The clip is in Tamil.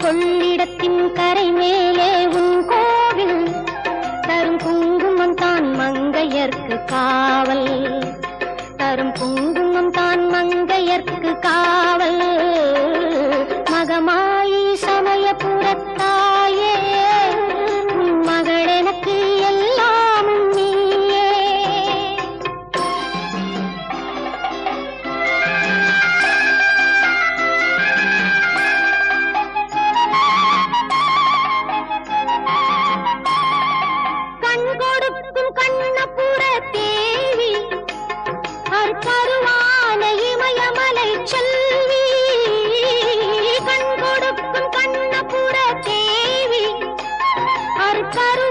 கொள்ளிடத்தின் கரை மேலே உன் கோவில் தரும் குங்குமம் தான் மங்கையர்க்கு காவல் தரும் குங்குமம் தான் மங்கையர்க்கு காவல் மகமாயி சமயபுரத்தாயே உன் மகள் எனக்கு எல்லாமும் நீயே கண் கொடுக்கும் கண்ணபுர தேவி அற்பருவான இமயமலை செல்வி கண் கொடுக்கும் கண்ணபுர தேவி அற்பரு